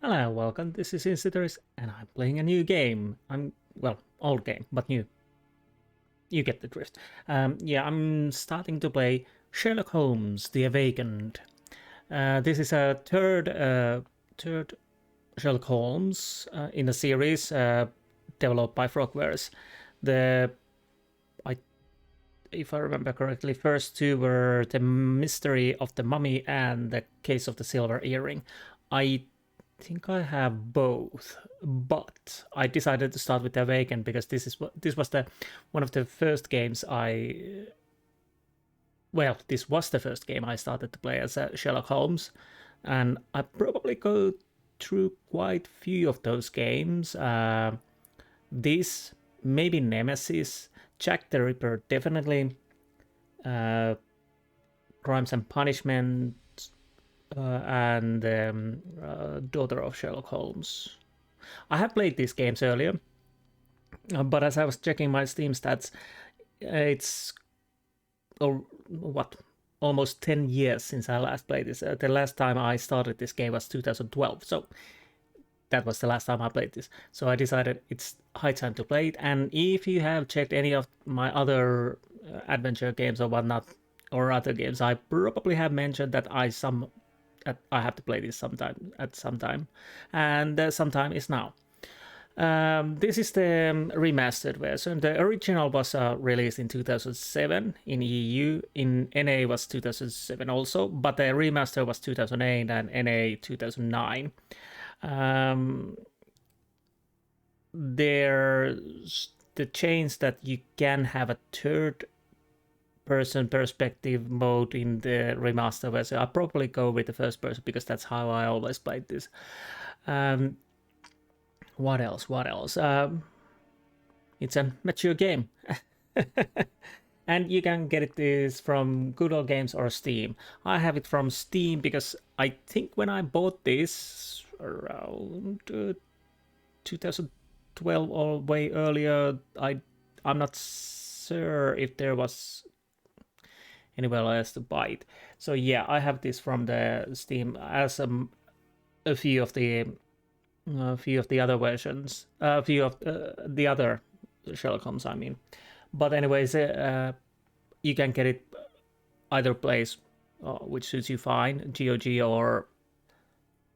Hello, welcome. This is Insti, and I'm playing a new game. Old game, but new. You get the drift. Yeah, I'm starting to play Sherlock Holmes: The Awakened. This is a third Sherlock Holmes in a series developed by Frogwares. The I, if I remember correctly, first two were the Mystery of the Mummy and the Case of the Silver Earring. I think I have both, but I decided to start with Awaken because this was the one of the first games this was the first game I started to play as Sherlock Holmes, and I probably go through quite few of those games. This maybe Nemesis, Jack the Ripper, definitely. Crimes and Punishment, and Daughter of Sherlock Holmes. I have played these games earlier, but as I was checking my Steam stats, it's almost 10 years since I last played this. The last time I started this game was 2012, so that was the last time I played this. So I decided it's high time to play it. And if you have checked any of my other adventure games or whatnot, or other games, I probably have mentioned that I have to play this at some time, and sometime is now. This is the remastered version. The original was released in 2007 in EU. In NA was 2007 also, but the remaster was 2008 and NA 2009. There's the change that you can have a third person perspective mode in the remaster version. I'll probably go with the first person because that's how I always played this. What else? It's a mature game. And you can get this from Good Old Games or Steam. I have it from Steam because I think when I bought this around 2012 or way earlier, I'm not sure if there was anywhere else to buy it. So yeah, I have this from the Steam as a few of the other versions, a few of the other Sherlock Holmes, I mean. But anyways, you can get it either place, which suits you fine, GOG or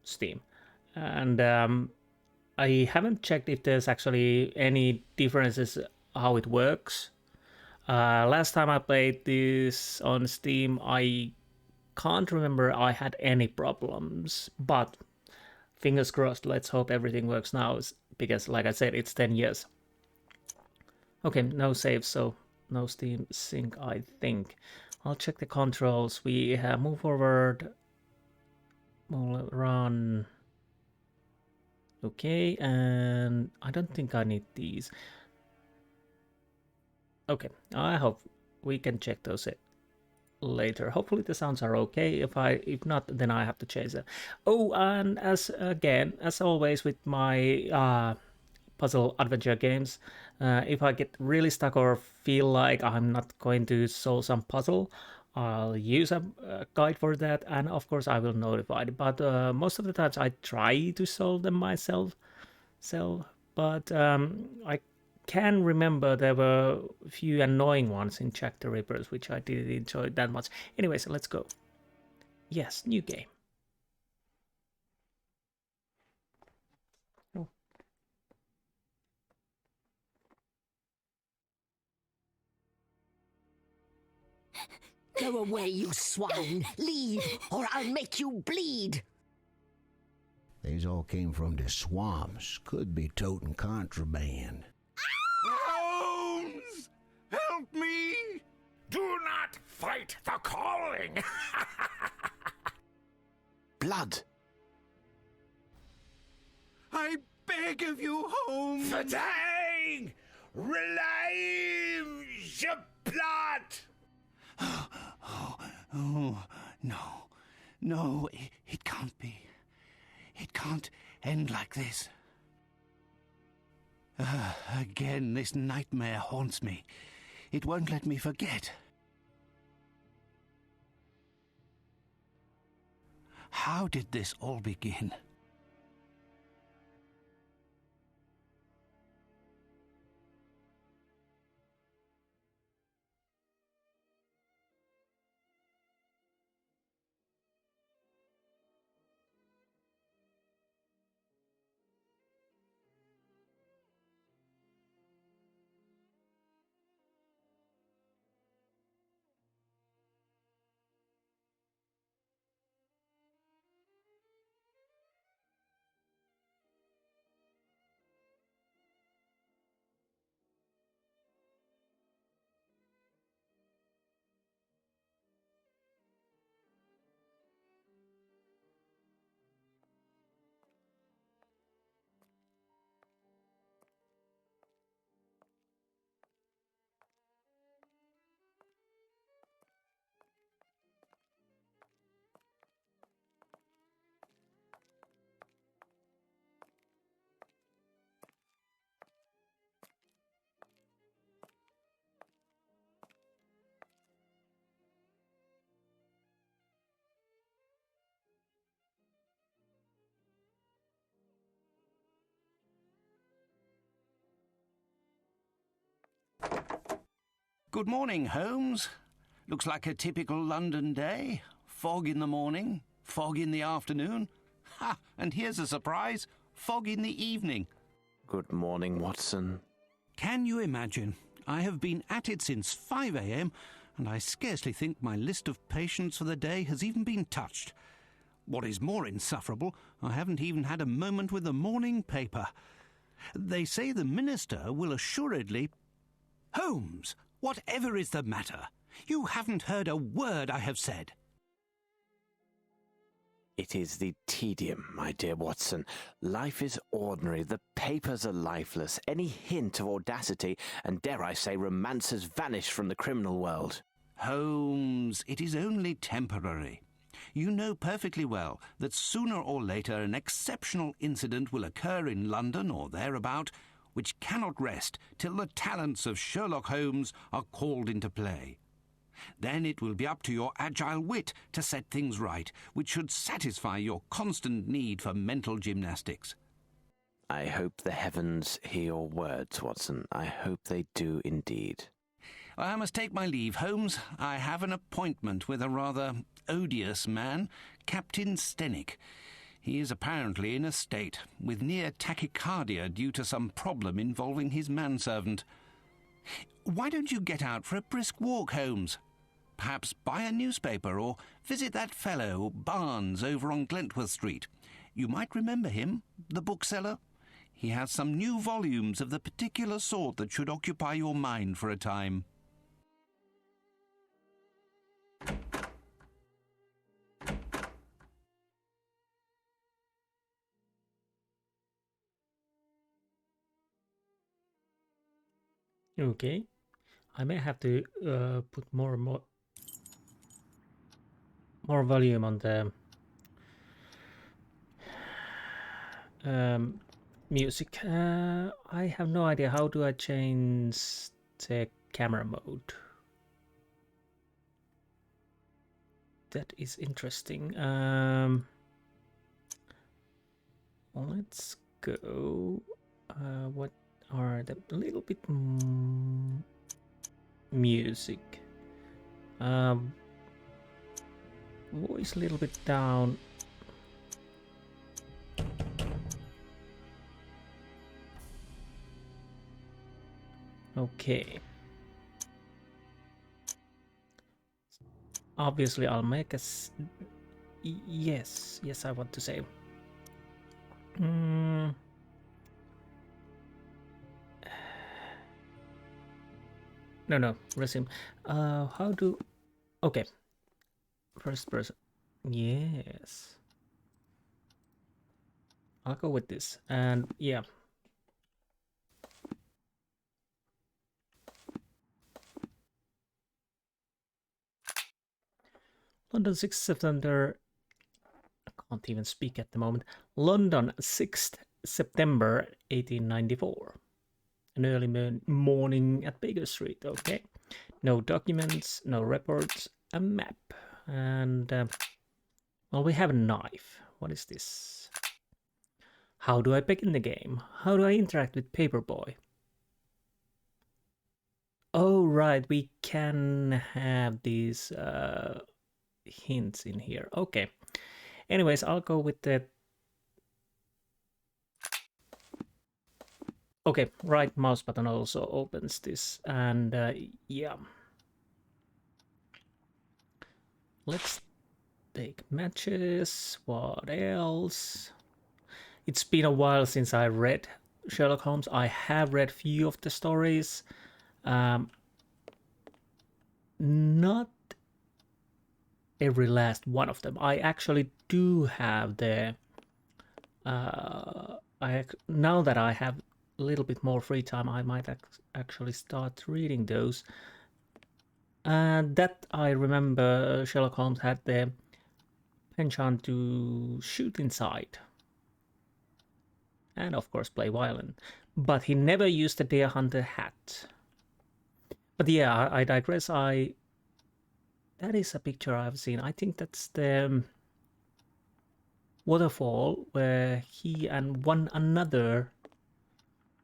Steam. And I haven't checked if there's actually any differences how it works. Last time I played this on Steam, I can't remember I had any problems, but fingers crossed, let's hope everything works now, because like I said, it's 10 years. Okay, no saves, so no Steam sync, I think. I'll check the controls. We have move forward, run. Okay, and I don't think I need these. Okay, I hope we can check those later. Hopefully the sounds are okay. If not, then I have to change it. Oh, and as always with my puzzle adventure games, if I get really stuck or feel like I'm not going to solve some puzzle, I'll use a guide for that, and of course I will notify it. But most of the times I try to solve them myself. But I can remember there were a few annoying ones in Jack the Rippers, which I didn't enjoy that much. Anyway, so let's go. Yes, new game. Oh. Go away, you swine! Leave, or I'll make you bleed! These all came from the swamps. Could be toting contraband. Holmes! Help me! Do not fight the calling! Blood! I beg of you, Holmes! The dying! Relieve your blood! Oh, no. No, it can't be. It can't end like this. Again, this nightmare haunts me. It won't let me forget. How did this all begin? Good morning, Holmes. Looks like a typical London day. Fog in the morning, fog in the afternoon. Ha! And here's a surprise. Fog in the evening. Good morning, Watson. Can you imagine? I have been at it since 5 a.m, and I scarcely think my list of patients for the day has even been touched. What is more insufferable, I haven't even had a moment with the morning paper. They say the minister will assuredly... Holmes, whatever is the matter? You haven't heard a word I have said. It is the tedium, my dear Watson. Life is ordinary, the papers are lifeless. Any hint of audacity, and dare I say romance, has vanished from the criminal world. Holmes, it is only temporary. You know perfectly well that sooner or later an exceptional incident will occur in London or thereabout, which cannot rest till the talents of Sherlock Holmes are called into play. Then it will be up to your agile wit to set things right, which should satisfy your constant need for mental gymnastics. I hope the heavens hear your words, Watson. I hope they do indeed. I must take my leave, Holmes. I have an appointment with a rather odious man, Captain Stenwick. He is apparently in a state, with near tachycardia due to some problem involving his manservant. Why don't you get out for a brisk walk, Holmes? Perhaps buy a newspaper or visit that fellow, Barnes, over on Glentworth Street. You might remember him, the bookseller. He has some new volumes of the particular sort that should occupy your mind for a time. Okay. I may have to put more volume on the music. I have no idea. How do I change the camera mode? That is interesting. Let's go. What are the little bit music? Voice a little bit down. Okay. Obviously, I'll make a... Yes, I want to say. No, resume. How do... Okay. First person. Yes. I'll go with this. And yeah. London 6th September. I can't even speak at the moment. London 6th September 1894. An early morning at Baker Street. Okay. No documents, no reports, a map. And, well, we have a knife. What is this? How do I begin the game? How do I interact with Paperboy? Oh, right. We can have these hints in here. Okay. Anyways, I'll go with the... Okay, right mouse button also opens this. And, yeah. Let's take matches. What else? It's been a while since I read Sherlock Holmes. I have read few of the stories. Not every last one of them. I actually do have the... now that I have a little bit more free time, I might actually start reading those. That I remember Sherlock Holmes had the penchant to shoot inside. And of course play violin. But he never used the deer hunter hat. But yeah, I digress. That is a picture I've seen. I think that's the waterfall where he and one another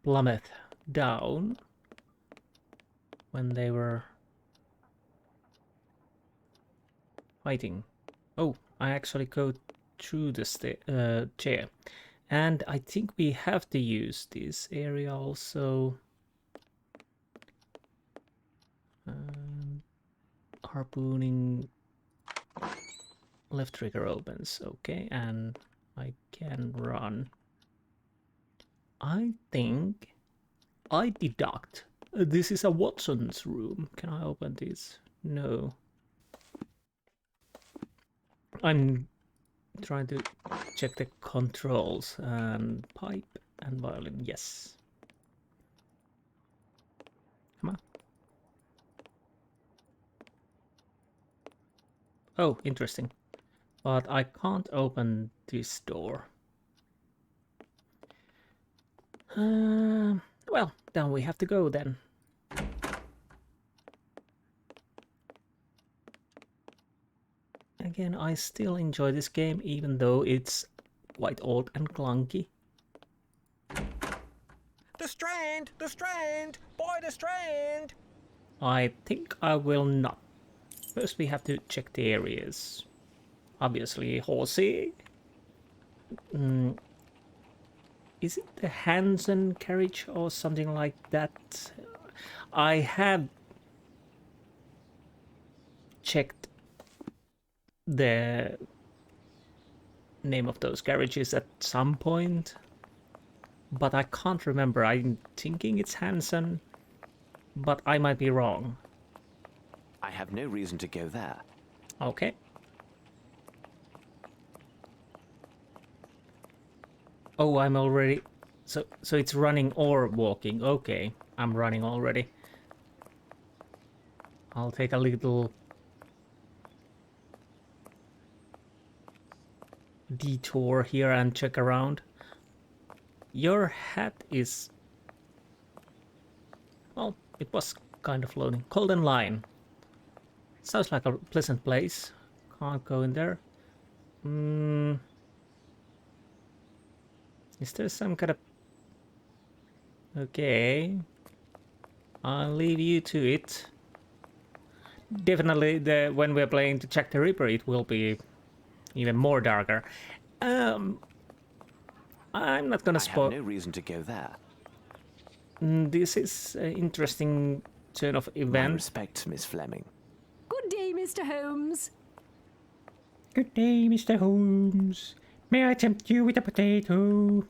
plummet down when they were Fighting. Oh, I actually go through the chair. And I think we have to use this area also. Harpooning. Left trigger opens. Okay, and I can run. I think I deduct. This is a Watson's room. Can I open this? No. I'm trying to check the controls and pipe and violin. Yes. Come on. Oh, interesting. But I can't open this door. Well, then we have to go then. Again, I still enjoy this game, even though it's quite old and clunky. The Strand! The Strand! By the Strand! I think I will not. First we have to check the areas. Obviously, horsey. Is it the Hansen carriage or something like that? I have checked the name of those garages at some point, but I can't remember. I'm thinking it's Hansen, but I might be wrong. I have no reason to go there. Okay. Oh, I'm already... So it's running or walking. Okay, I'm running already. I'll take a little detour here and check around. Your hat is... Well, it was kind of loading. Golden Line. Sounds like a pleasant place. Can't go in there. Is there some kind of... Okay. I'll leave you to it. Definitely, when we're playing to Jack the Ripper, it will be even more darker. I'm not gonna spoil... I have no reason to go there. This is an interesting turn of My events. respects, Miss Fleming. Good day, Mr. Holmes. Good day, Mr. Holmes. May I tempt you with a potato?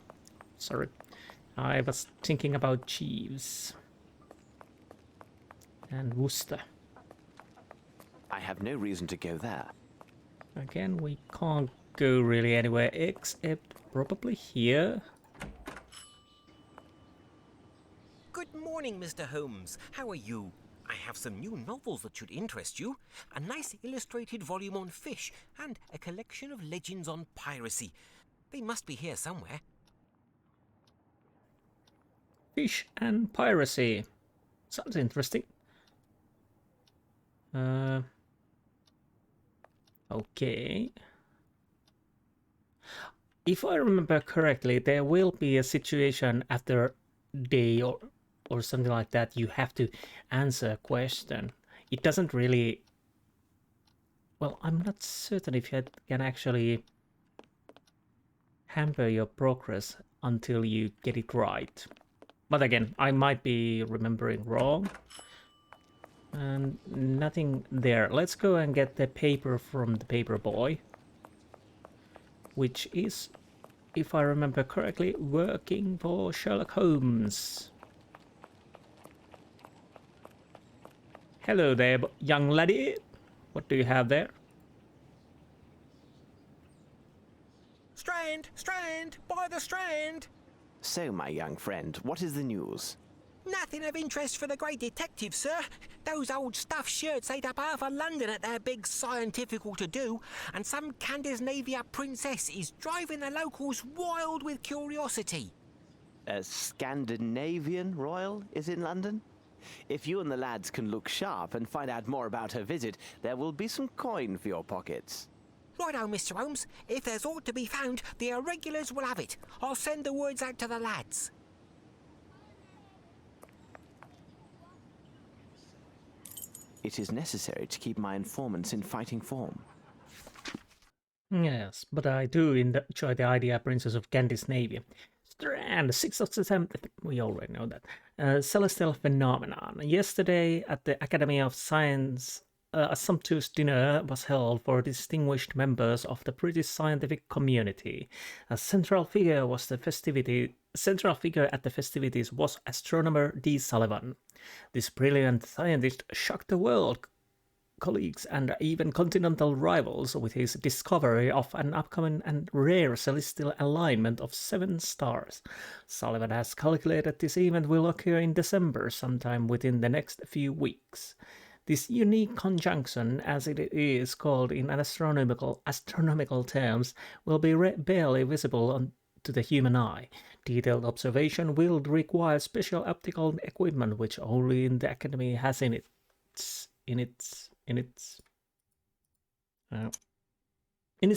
Sorry. I was thinking about Jeeves. And Worcester. I have no reason to go there. Again, we can't go really anywhere except probably here. Good morning, Mr. Holmes. How are you? I have some new novels that should interest you. A nice illustrated volume on fish and a collection of legends on piracy. They must be here somewhere. Fish and piracy. Sounds interesting. Okay. If I remember correctly, there will be a situation after day or something like that. You have to answer a question. It doesn't really... Well, I'm not certain if you can actually hamper your progress until you get it right. But again, I might be remembering wrong. And nothing there. Let's go and get the paper from the paper boy. Which is, if I remember correctly, working for Sherlock Holmes. Hello there, young laddie. What do you have there? Strand! Strand! By the Strand! So, my young friend, what is the news? Nothing of interest for the great detective, sir. Those old stuffed shirts ate up half of London at their big scientifical to-do, and some Scandinavia princess is driving the locals wild with curiosity. A Scandinavian royal is in London? If you and the lads can look sharp and find out more about her visit, there will be some coin for your pockets. Righto, Mr. Holmes. If there's aught to be found, the irregulars will have it. I'll send the words out to the lads. It is necessary to keep my informants in fighting form. Yes, but I do enjoy the idea Princess of Candy's Navy. Strand, 6th of September, we already know that. Celestial Phenomenon. Yesterday at the Academy of Science, a sumptuous dinner was held for distinguished members of the British scientific community. A central figure at the festivities was astronomer D. Sullivan. This brilliant scientist shocked the world, colleagues, and even continental rivals with his discovery of an upcoming and rare celestial alignment of 7 stars. Sullivan has calculated this event will occur in December, sometime within the next few weeks. This unique conjunction, as it is called in astronomical terms, will be barely visible to the human eye. Detailed observation will require special optical equipment, which only the Academy has in its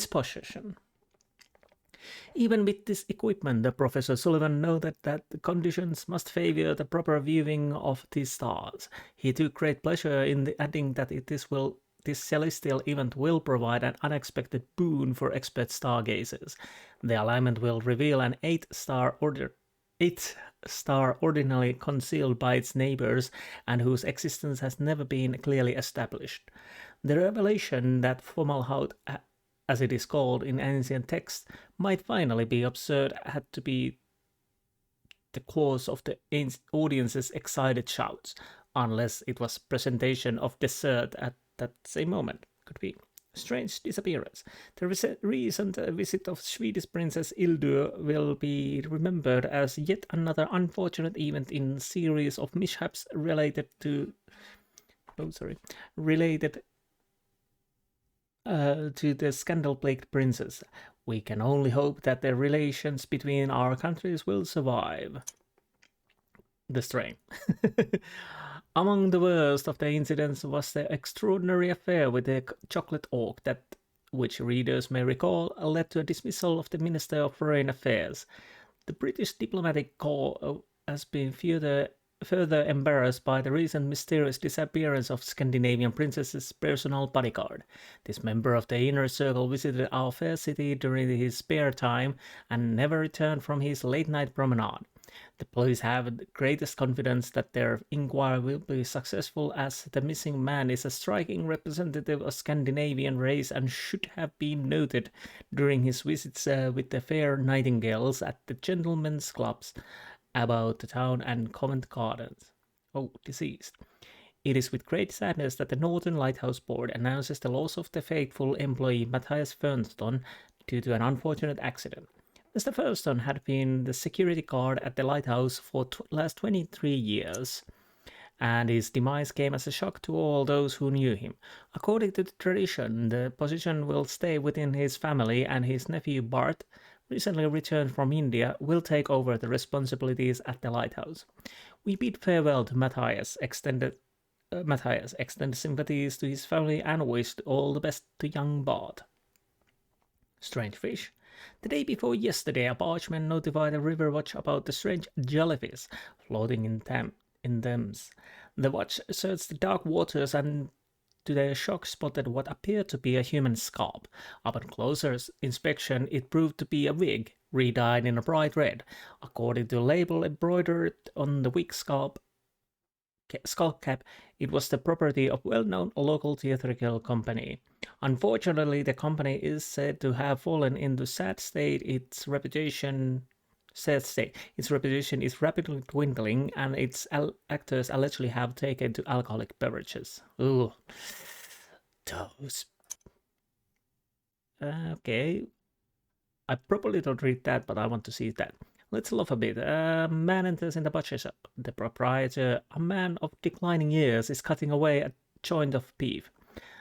possession. Even with this equipment, Professor Sullivan noted that the conditions must favor the proper viewing of these stars. He took great pleasure in adding that this celestial event will provide an unexpected boon for expert stargazers. The alignment will reveal an 8-star ordinarily concealed by its neighbors and whose existence has never been clearly established. The revelation that Fomalhaut, as it is called in ancient texts, might finally be observed had to be the cause of the audience's excited shouts, unless it was presentation of dessert at that same moment. Could be. Strange disappearance. The recent visit of Swedish Princess Ildur will be remembered as yet another unfortunate event in a series of mishaps related to the scandal-plagued princess. We can only hope that the relations between our countries will survive the strain. Among the worst of the incidents was the extraordinary affair with the chocolate orc that, which readers may recall, led to a dismissal of the Minister of Foreign Affairs. The British diplomatic corps has been further embarrassed by the recent mysterious disappearance of Scandinavian princess's personal bodyguard. This member of the inner circle visited our fair city during his spare time and never returned from his late-night promenade. The police have the greatest confidence that their inquiry will be successful, as the missing man is a striking representative of Scandinavian race and should have been noted during his visits with the fair nightingales at the gentlemen's clubs about the town and Covent Gardens. Oh, deceased. It is with great sadness that the Northern Lighthouse Board announces the loss of the faithful employee Matthias Fernston due to an unfortunate accident. Mr. Fernston had been the security guard at the lighthouse for last 23 years, and his demise came as a shock to all those who knew him. According to the tradition, the position will stay within his family, and his nephew Bart, recently returned from India, will take over the responsibilities at the lighthouse. We bid farewell to Matthias, extend sympathies to his family, and wish all the best to young Bart. Strange fish. The day before yesterday, a bargeman notified the river watch about the strange jellyfish floating in Thames. The watch searched the dark waters and to their shock spotted what appeared to be a human scalp. Upon closer inspection, it proved to be a wig, re-dyed in a bright red. According to the label embroidered on the wig skull cap, it was the property of well-known local theatrical company. Unfortunately, the company is said to have fallen into sad state. Its reputation is rapidly dwindling, and its actors allegedly have taken to alcoholic beverages. Ooh, those. Okay, I probably don't read that, but I want to see that. Let's laugh a bit. A man enters in the butcher shop. The proprietor, a man of declining years, is cutting away a joint of beef.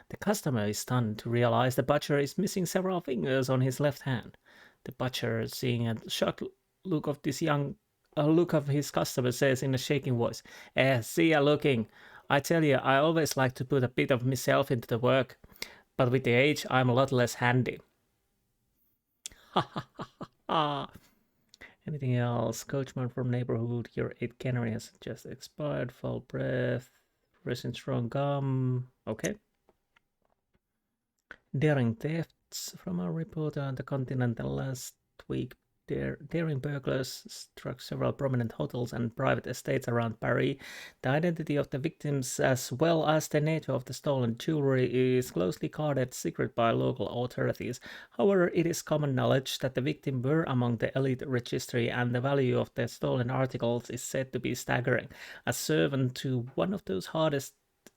The customer is stunned to realize the butcher is missing several fingers on his left hand. The butcher, seeing a shocked look of his customer, says in a shaking voice, see ya looking. I tell you, I always like to put a bit of myself into the work, but with the age, I'm a lot less handy. Ha ha ha ha. Anything else? Coachman from neighborhood. Your 8 cannery has just expired. Foul breath. Resin strong gum. Okay. Daring theft. from our reporter on the Continental last week. Daring burglars struck several prominent hotels and private estates around Paris. The identity of the victims, as well as the nature of the stolen jewelry, is closely guarded secret by local authorities. However, it is common knowledge that the victims were among the elite registry, and the value of the stolen articles is said to be staggering. A servant to one of those hardest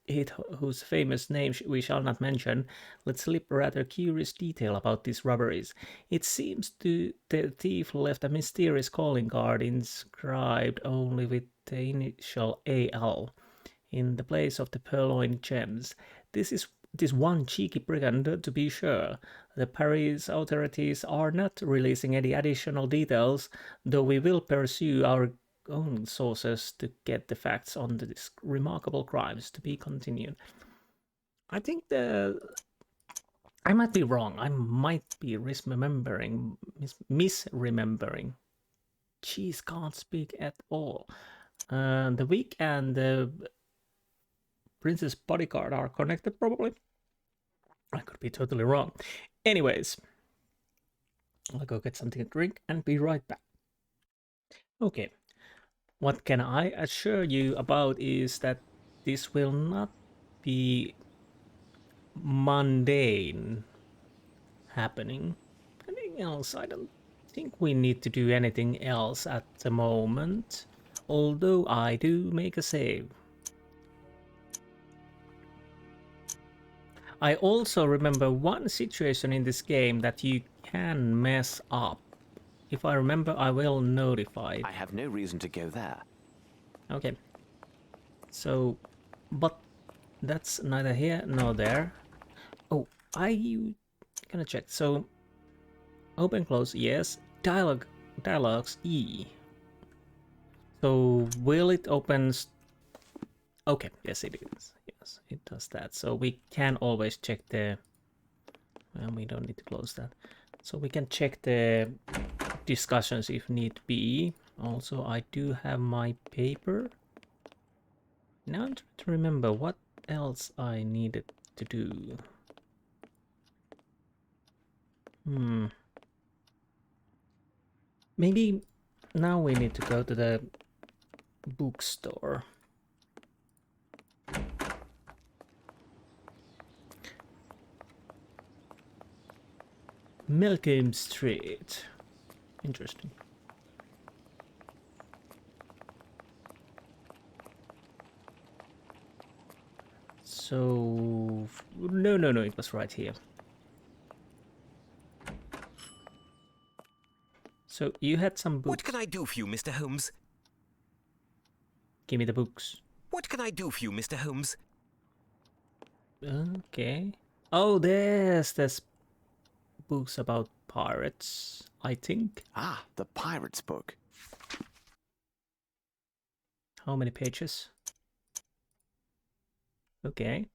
hit whose famous name we shall not mention, let slip a rather curious detail about these robberies. It seems the thief left a mysterious calling card inscribed only with the initial AL in the place of the purloined gems. This one cheeky brigand, to be sure. The Paris authorities are not releasing any additional details, though we will pursue our own sources to get the facts on these remarkable crimes. To be continued. I think I might be wrong. I might be misremembering. Jeez, can't speak at all. The Week and the Princess Bodyguard are connected, probably. I could be totally wrong. Anyways, I'll go get something to drink and be right back. Okay. What can I assure you about is that this will not be mundane happening. Anything else? I don't think we need to do anything else at the moment, although I do make a save. I also remember one situation in this game that you can mess up. If I remember, I will notify. I have no reason to go there. Okay. So, but that's neither here nor there. Oh, gonna check. So, open, close, yes. Dialogues, E. So, will it open? Okay, yes it is. Yes, it does that. So we can always check the. Well, we don't need to close that. So we can check the discussions if need be. Also, I do have my paper. Now I'm trying to remember what else I needed to do. Maybe now we need to go to the bookstore. Malcolm Street. Interesting. So no, it was right here. So you had some books. What can I do for you, Mr. Holmes? Give me the books. What can I do for you, Mr. Holmes? Okay. Oh, there's books about pirates, I think. Ah, the pirate's book. How many pages? Okay.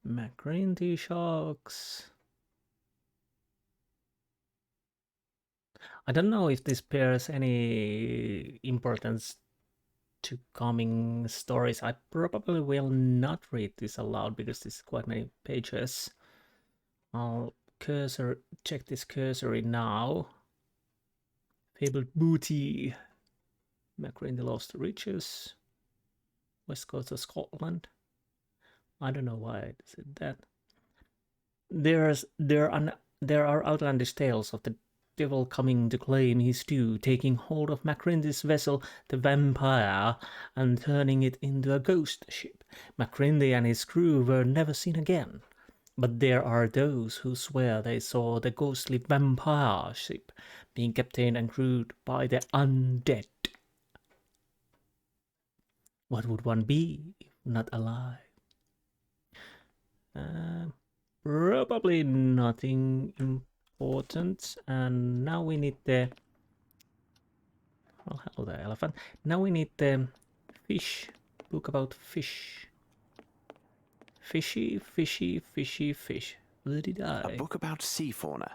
McGrindy Sharks. I don't know if this bears any importance to coming stories. I probably will not read this aloud because this is quite many pages. I'll check this cursory now. Fabled Booty. McGrindy Lost Riches. West Coast of Scotland. I don't know why I said that. There are outlandish tales of the devil coming to claim his due, taking hold of McGrindy's vessel, the Vampire, and turning it into a ghost ship. McGrindy and his crew were never seen again. But there are those who swear they saw the ghostly Vampire ship being captained and crewed by the undead. What would one be if not alive? Probably nothing important. And now we need the... Oh, hello there, elephant. Now we need the fish. Book about fish. Fishy, fishy, fishy, fish. Where did I? A book about sea fauna.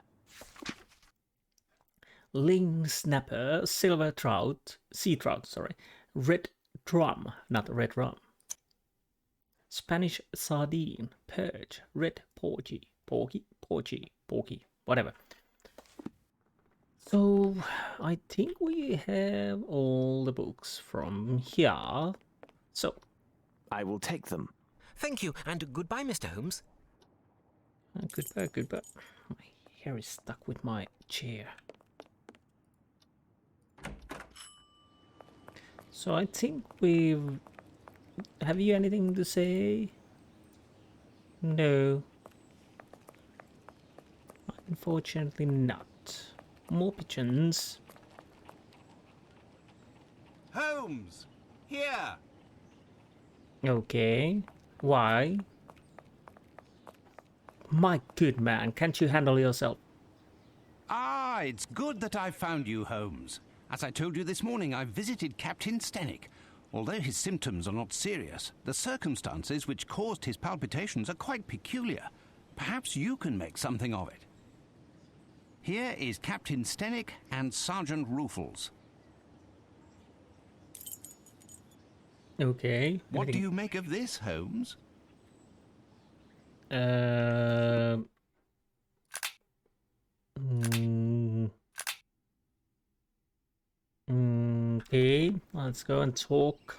Ling snapper, silver trout, sea trout, sorry. Red drum, not red rum. Spanish sardine, perch, red porgy, porgy, whatever. So I think we have all the books from here. So I will take them. Thank you, and goodbye, Mr. Holmes. goodbye. My hair is stuck with my chair. So I think we've... Have you anything to say? No. Unfortunately not. More pigeons. Holmes! Here! Okay. Why? My good man, can't you handle yourself? Ah, it's good that I found you, Holmes. As I told you this morning, I visited Captain Stenwick. Although his symptoms are not serious, the circumstances which caused his palpitations are quite peculiar. Perhaps you can make something of it. Here is Captain Stenwick and Sergeant Ruffles. Okay. What do you make of this, Holmes? Okay, let's go and talk.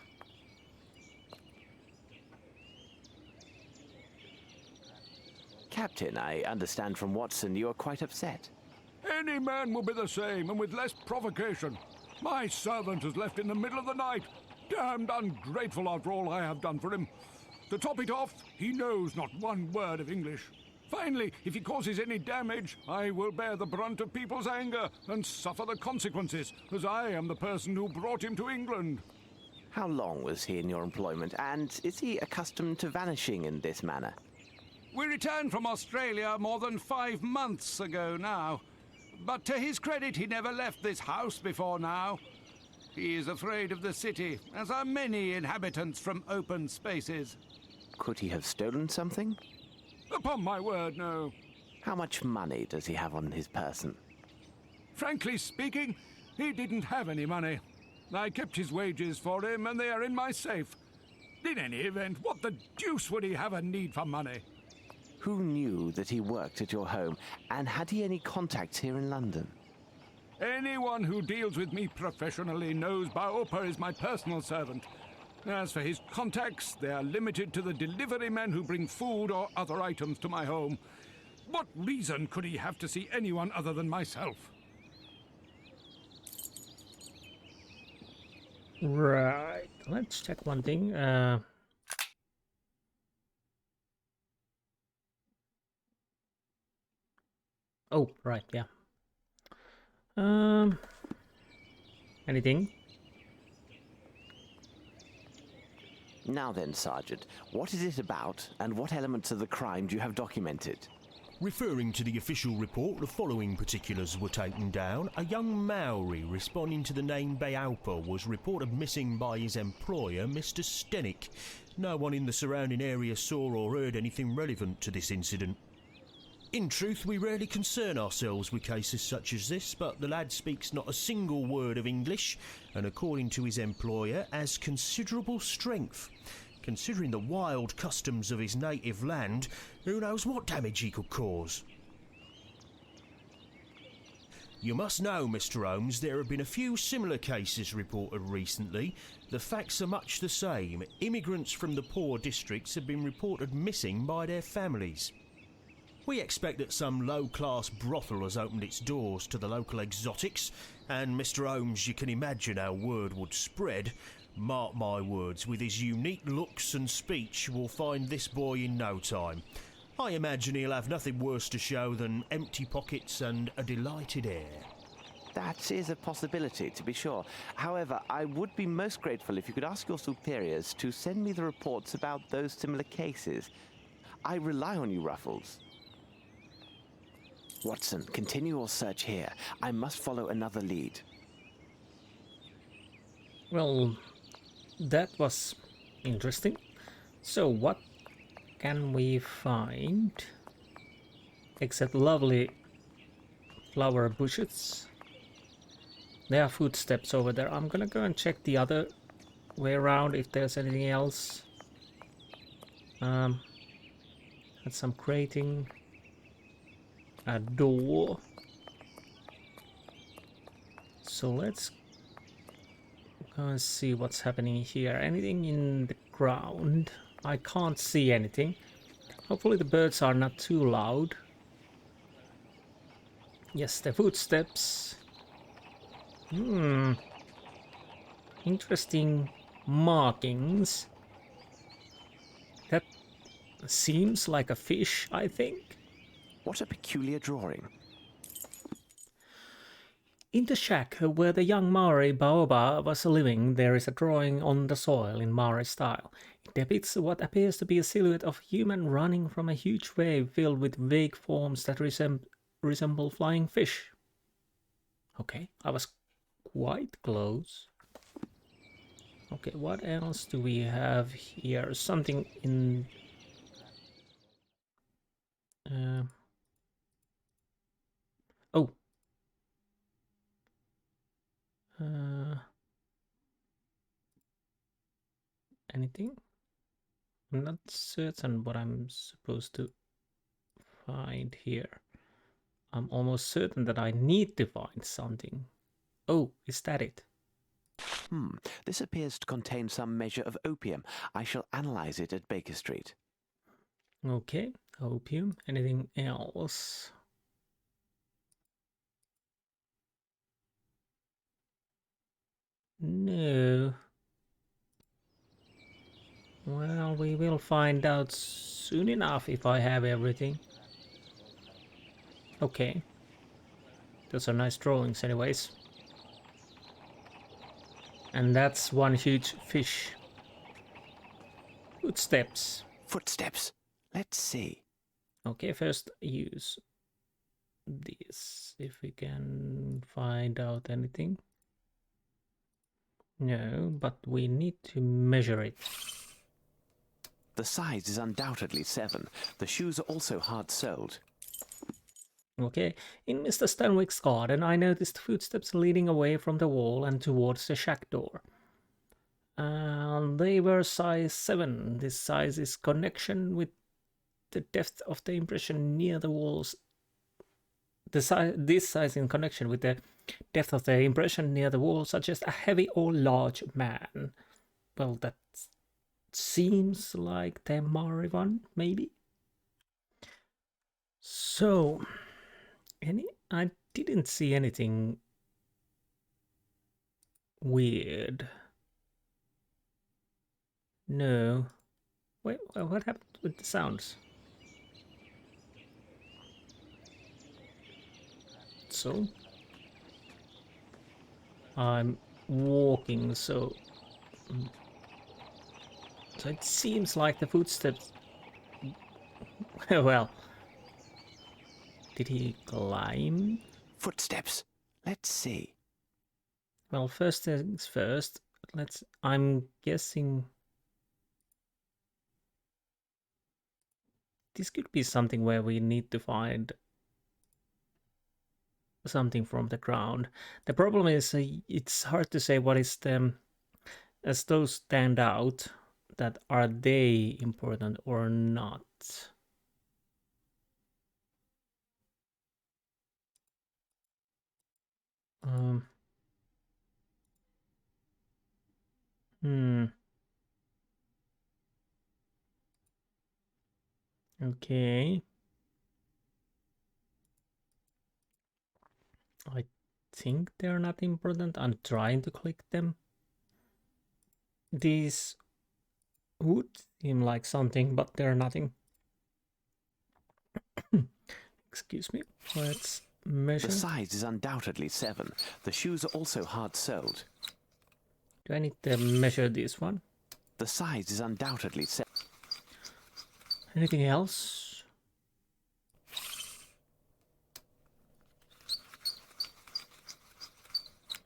Captain, I understand from Watson you are quite upset. Any man will be the same, and with less provocation. My servant is left in the middle of the night. Damned ungrateful after all I have done for him. To top it off, he knows not one word of English. Finally, if he causes any damage, I will bear the brunt of people's anger and suffer the consequences, as I am the person who brought him to England. How long was he in your employment, and is he accustomed to vanishing in this manner? We returned from Australia more than 5 months ago now. But to his credit, he never left this house before now. He is afraid of the city, as are many inhabitants from open spaces. Could he have stolen something? Upon my word, no. How much money does he have on his person? Frankly speaking, he didn't have any money. I kept his wages for him, and they are in my safe. In any event, what the deuce would he have a need for money? Who knew that he worked at your home, and had he any contacts here in London? Anyone who deals with me professionally knows Baopa is my personal servant. As for his contacts, they are limited to the delivery men who bring food or other items to my home. What reason could he have to see anyone other than myself? Right, let's check one thing. Oh, right, yeah. Anything? Now then, Sergeant, what is it about, and what elements of the crime do you have documented? Referring to the official report, the following particulars were taken down. A young Maori responding to the name Baopa was reported missing by his employer, Mr. Stenwick. No one in the surrounding area saw or heard anything relevant to this incident. In truth, we rarely concern ourselves with cases such as this, but the lad speaks not a single word of English, and according to his employer, has considerable strength. Considering the wild customs of his native land, who knows what damage he could cause? You must know, Mr. Holmes, there have been a few similar cases reported recently. The facts are much the same. Immigrants from the poor districts have been reported missing by their families. We expect that some low-class brothel has opened its doors to the local exotics, and Mr. Holmes, you can imagine how word would spread. Mark my words, with his unique looks and speech, we'll find this boy in no time. I imagine he'll have nothing worse to show than empty pockets and a delighted air. That is a possibility, to be sure. However, I would be most grateful if you could ask your superiors to send me the reports about those similar cases. I rely on you, Ruffles. Watson, continue your search here. I must follow another lead. Well, that was interesting. So what can we find? Except lovely flower bushes. There are footsteps over there. I'm gonna go and check the other way around if there's anything else. Had some grating. A door. So let's go and see what's happening here. Anything in the ground? I can't see anything. Hopefully the birds are not too loud. Yes, the footsteps. Interesting markings. That seems like a fish, I think. What a peculiar drawing. In the shack where the young Maori Baoba was living, there is a drawing on the soil in Maori style. It depicts what appears to be a silhouette of a human running from a huge wave filled with vague forms that resemble flying fish. Okay, I was quite close. Okay, what else do we have here? Something in... Oh. Anything? I'm not certain what I'm supposed to find here. I'm almost certain that I need to find something. Oh, is that it? This appears to contain some measure of opium. I shall analyze it at Baker Street. Okay, opium. Anything else? No. Well, we will find out soon enough if I have everything. Okay. Those are nice drawings anyways. And that's one huge fish. Footsteps. Footsteps. Let's see. Okay, first use this. If we can find out anything. No, but we need to measure it. The size is undoubtedly 7. The shoes are also hard-soled. Okay, in Mr. Stenwick's garden, I noticed footsteps leading away from the wall and towards the shack door. They were size 7. This size is connection with the depth of the impression near the walls. This size in connection with the depth of the impression near the wall suggests a heavy or large man. Well, that seems like the Maori one, maybe. So, I didn't see anything weird. No. Wait, what happened with the sounds? So, I'm walking, so it seems like the footsteps. Well, did he climb? Footsteps. Let's see. Well, first things first. I'm guessing this could be something where we need to find something from the ground. The problem is it's hard to say what is them, as those stand out, that are they important or not. Okay. I think they're not important. I'm trying to click them. These would seem like something, but they're nothing. Excuse me. Let's measure. The size is undoubtedly 7. The shoes are also hard-soled. Do I need to measure this one? The size is undoubtedly 7. Anything else?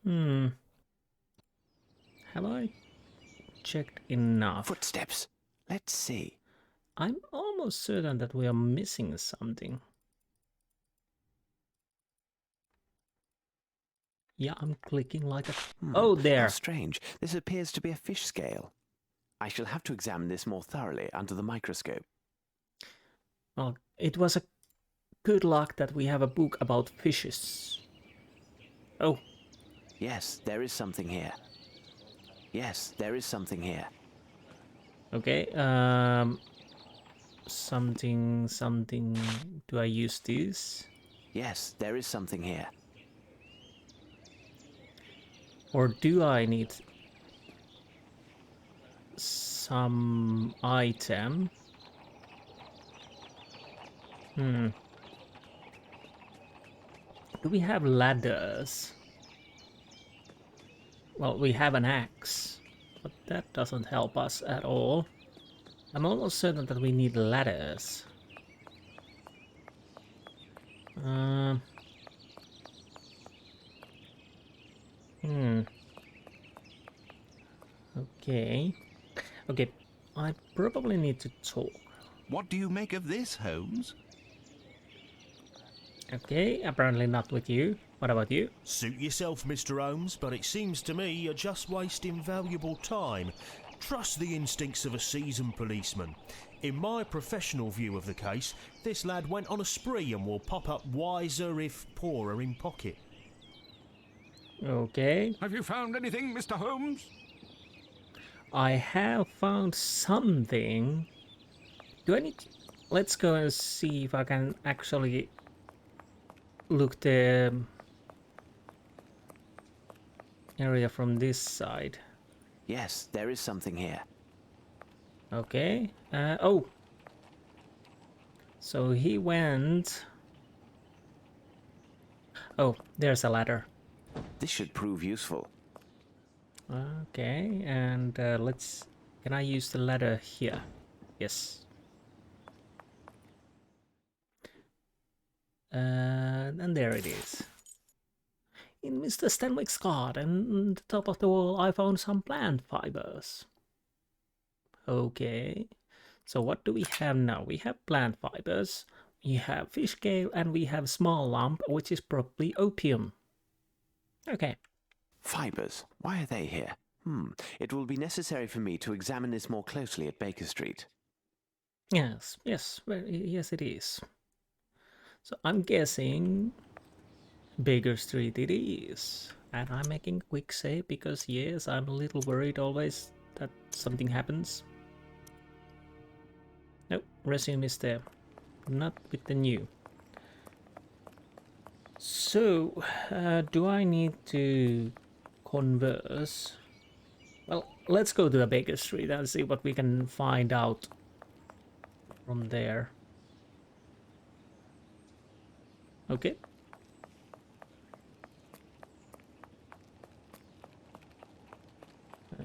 Have I checked enough? Footsteps. Let's see. I'm almost certain that we are missing something. Yeah, I'm clicking like a... Oh, there! How strange. This appears to be a fish scale. I shall have to examine this more thoroughly under the microscope. Well, it was a good luck that we have a book about fishes. Oh. Yes, there is something here. Yes, there is something here. Okay, something. Do I use this? Yes, there is something here. Or do I need some item? Do we have ladders? Well, we have an axe, but that doesn't help us at all. I'm almost certain that we need ladders. Okay. Okay, I probably need to talk. What do you make of this, Holmes? Okay, apparently not with you. What about you? Suit yourself, Mr. Holmes, but it seems to me you're just wasting valuable time. Trust the instincts of a seasoned policeman. In my professional view of the case, this lad went on a spree and will pop up wiser if poorer in pocket. Okay. Have you found anything, Mr. Holmes? I have found something. Do I need... Let's go and see if I can actually look the area from this side. Yes, there is something here. Okay. Oh. So he went... Oh, there's a ladder. This should prove useful. Okay, and let's... Can I use the ladder here? Yes. And there it is. In Mr. Stenwick's garden, at the top of the wall, I found some plant fibers. Okay. So what do we have now? We have plant fibers, we have fish scale, and we have small lump, which is probably opium. Okay. Fibers. Why are they here? It will be necessary for me to examine this more closely at Baker Street. Yes, yes it is. So I'm guessing Baker Street it is. And I'm making a quick save because yes, I'm a little worried always that something happens. Nope, resume is there. Not with the new. So, do I need to converse? Well, let's go to the Baker Street and see what we can find out from there. Okay.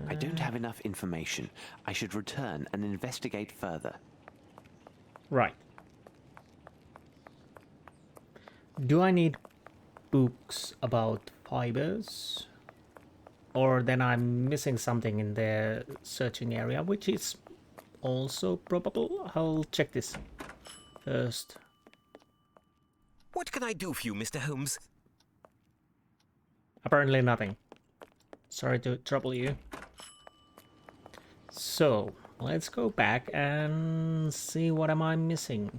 I don't have enough information. I should return and investigate further. Right. Do I need books about fibers? Or then I'm missing something in the searching area, which is also probable. I'll check this first. What can I do for you, Mr. Holmes? Apparently nothing. Sorry to trouble you. So, let's go back and see what am I missing.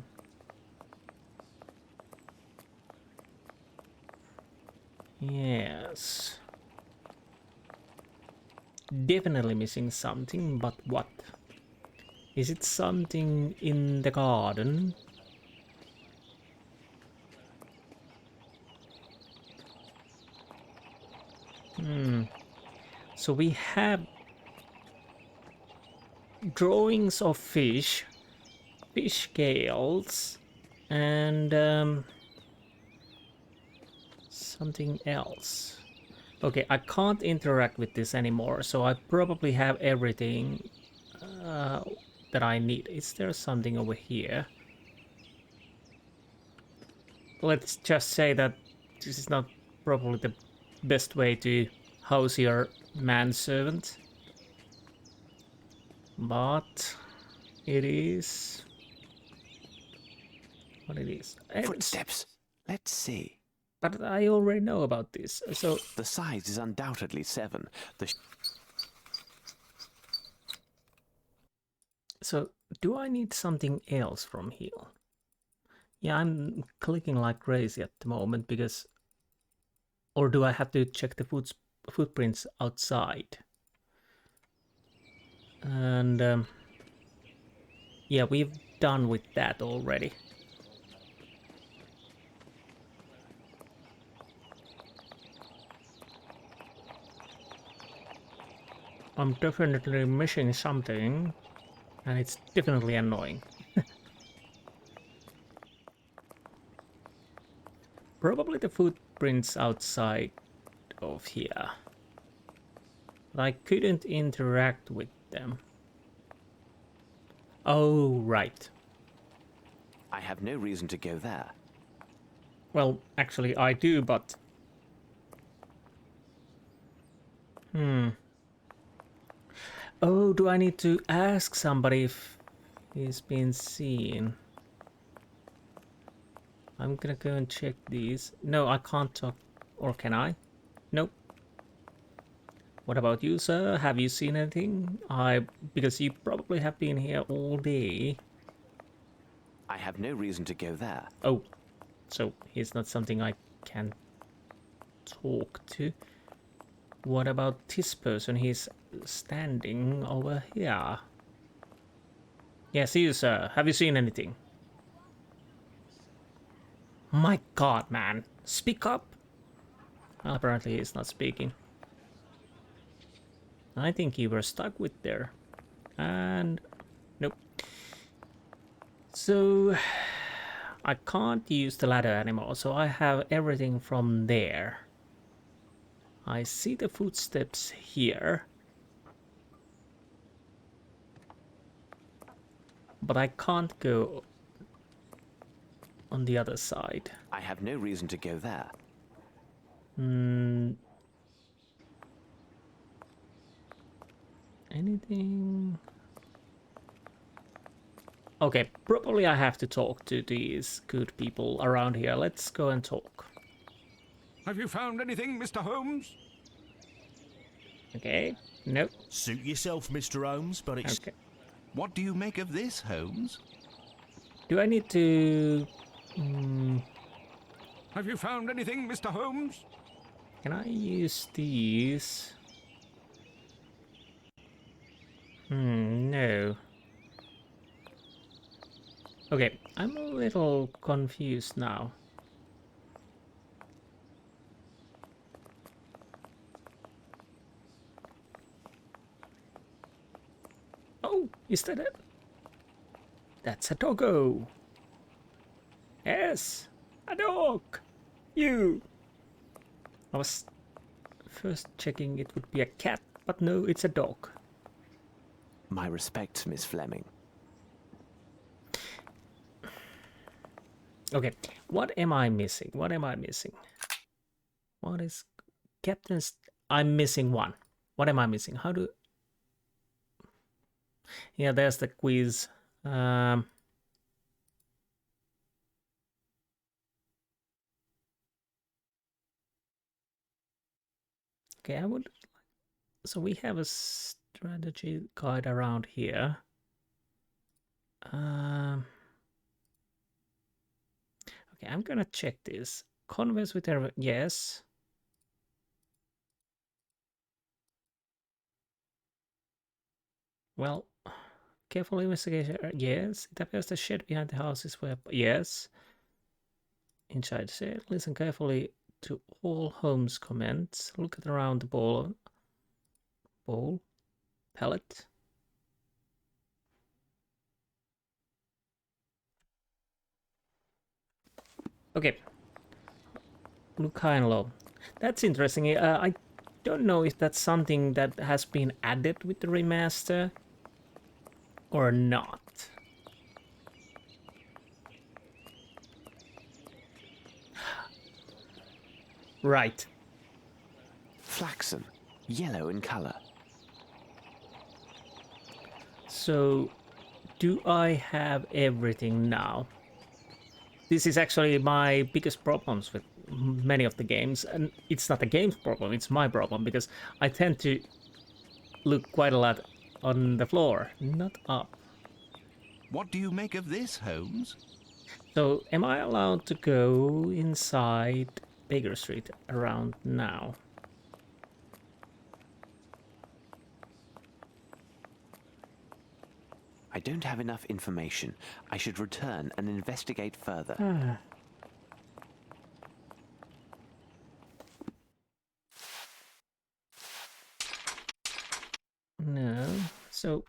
Yes. Definitely missing something, but what? Is it something in the garden? So we have drawings of fish scales, and something else. Okay, I can't interact with this anymore, so I probably have everything that I need. Is there something over here? Let's just say that this is not probably the best way to house your manservant, but it is what it is. Footsteps. Let's see. But I already know about this, so... The size is undoubtedly 7. So, do I need something else from here? Yeah, I'm clicking like crazy at the moment because... Or do I have to check the footprints outside? And... yeah, we've done with that already. I'm definitely missing something, and it's definitely annoying. Probably the footprints outside of here. But I couldn't interact with them. Oh, right. I have no reason to go there. Well, actually I do, but... Oh, do I need to ask somebody if he's been seen? I'm gonna go and check these. No, I can't talk. Or can I? Nope. What about you, sir? Have you seen anything? Because you probably have been here all day. I have no reason to go there. Oh, so he's not something I can talk to. What about this person? He's standing over here. Yes, you, sir. Have you seen anything? My god, man. Speak up. Well, apparently he's not speaking. I think you were stuck with there. And... nope. So... I can't use the ladder anymore, so I have everything from there. I see the footsteps here. But I can't go on the other side. I have no reason to go there. Anything? Okay, probably I have to talk to these good people around here. Let's go and talk. Have you found anything, Mr. Holmes? Okay, nope. Suit yourself, Mr. Holmes, but it's... Okay. What do you make of this, Holmes? Do I need to... Have you found anything, Mr. Holmes? Can I use these? No. Okay, I'm a little confused now. Oh, is that it? That's a doggo. Yes, a dog. You. I was first checking it would be a cat, but no, it's a dog. My respects, Miss Fleming. Okay, what am I missing? What am I missing? What is Captain's... I'm missing one. What am I missing? How do... Yeah, there's the quiz. Okay, I would... So we have a strategy guide around here. Okay, I'm gonna check this. Converse with her, yes. Well, careful investigation, yes. It appears the shed behind the house is where, yes. Inside shed, listen carefully to all Holmes' comments. Look at around the bowl, pallet. Okay. Look high and low. That's interesting. I don't know if that's something that has been added with the remaster or not. Right. Flaxen, yellow in color. So, do I have everything now? This is actually my biggest problems with many of the games, and it's not the game's problem, it's my problem, because I tend to look quite a lot on the floor, not up. What do you make of this, Holmes? So, am I allowed to go inside Baker Street around now? I don't have enough information. I should return and investigate further. No. So,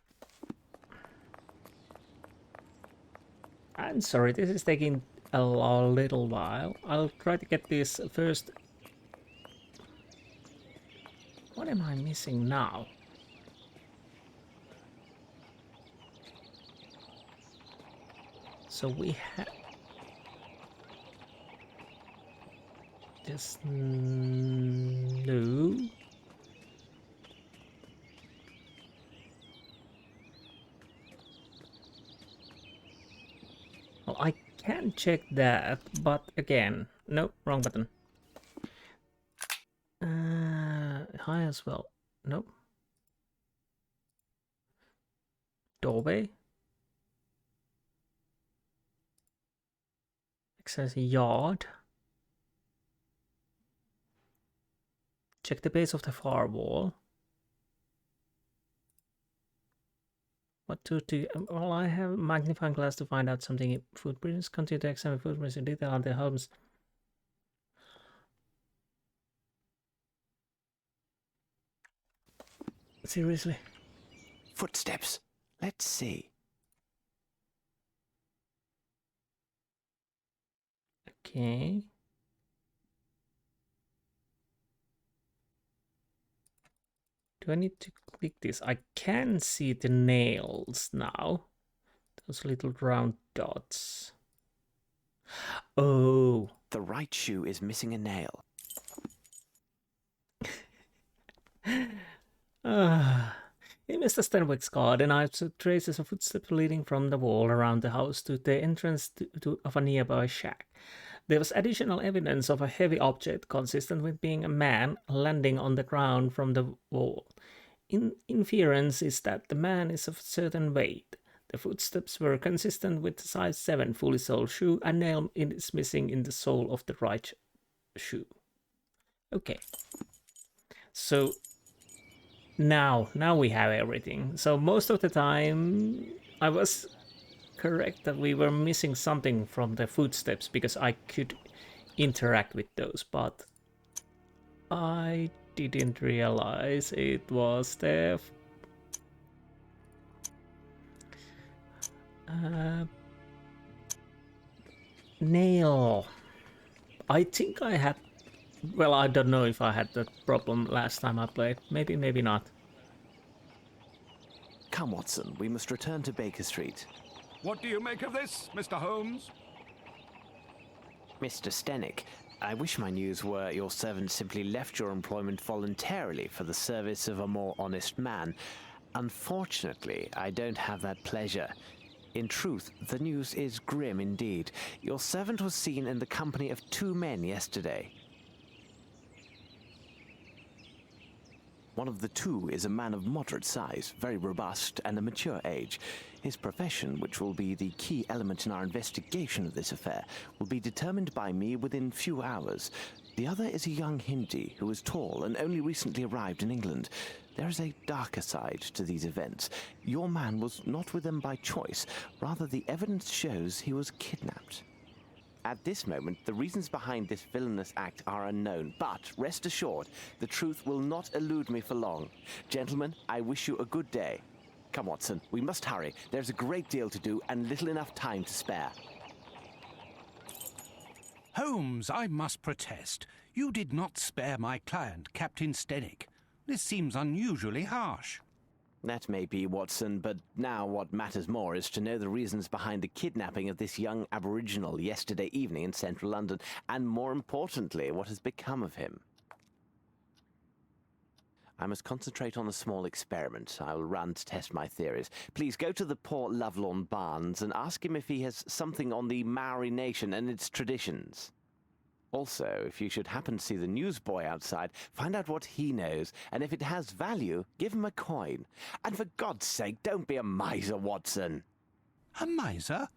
I'm sorry, this is taking a little while. I'll try to get this first. What am I missing now? So we have just no. Well, I can check that, but again, no, wrong button. High as well. Nope. Doorway. Access yard. Check the base of the firewall. What to do? Well, I have a magnifying glass to find out something. Footprints. Continue to examine footprints in detail on the homes. Seriously? Footsteps. Let's see. Okay. Do I need to click this? I can see the nails now. Those little round dots. Oh. The right shoe is missing a nail. In Mr. Stenwick's garden, I saw traces of footsteps leading from the wall around the house to the entrance of a nearby shack. There was additional evidence of a heavy object consistent with being a man landing on the ground from the wall. Inference is that the man is of a certain weight. The footsteps were consistent with the size 7 fully soled shoe. A nail is missing in the sole of the right shoe. Okay. So now we have everything. So most of the time I was correct that we were missing something from the footsteps because I could interact with those, but I didn't realize it was the nail. I think I had, well, I don't know if I had that problem last time I played. Maybe not. Come, Watson, we must return to Baker Street. What do you make of this, Mr. Holmes? Mr. Stenwick, I wish my news were your servant simply left your employment voluntarily for the service of a more honest man. Unfortunately, I don't have that pleasure. In truth, the news is grim indeed. Your servant was seen in the company of 2 men yesterday. One of the 2 is a man of moderate size, very robust, and a mature age. His profession, which will be the key element in our investigation of this affair, will be determined by me within few hours. The other is a young Hindi who is tall and only recently arrived in England. There is a darker side to these events. Your man was not with them by choice. Rather, the evidence shows he was kidnapped. At this moment, the reasons behind this villainous act are unknown, but rest assured, the truth will not elude me for long. Gentlemen, I wish you a good day. Come, Watson, we must hurry. There's a great deal to do and little enough time to spare. Holmes, I must protest. You did not spare my client, Captain Stenwick. This seems unusually harsh. That may be, Watson, but now what matters more is to know the reasons behind the kidnapping of this young Aboriginal yesterday evening in central London, and more importantly, what has become of him. I must concentrate on a small experiment I will run to test my theories. Please go to the poor Lovelorn Barnes and ask him if he has something on the Maori nation and its traditions. Also, if you should happen to see the newsboy outside, find out what he knows, and if it has value, give him a coin. And for God's sake, don't be a miser, Watson. A miser?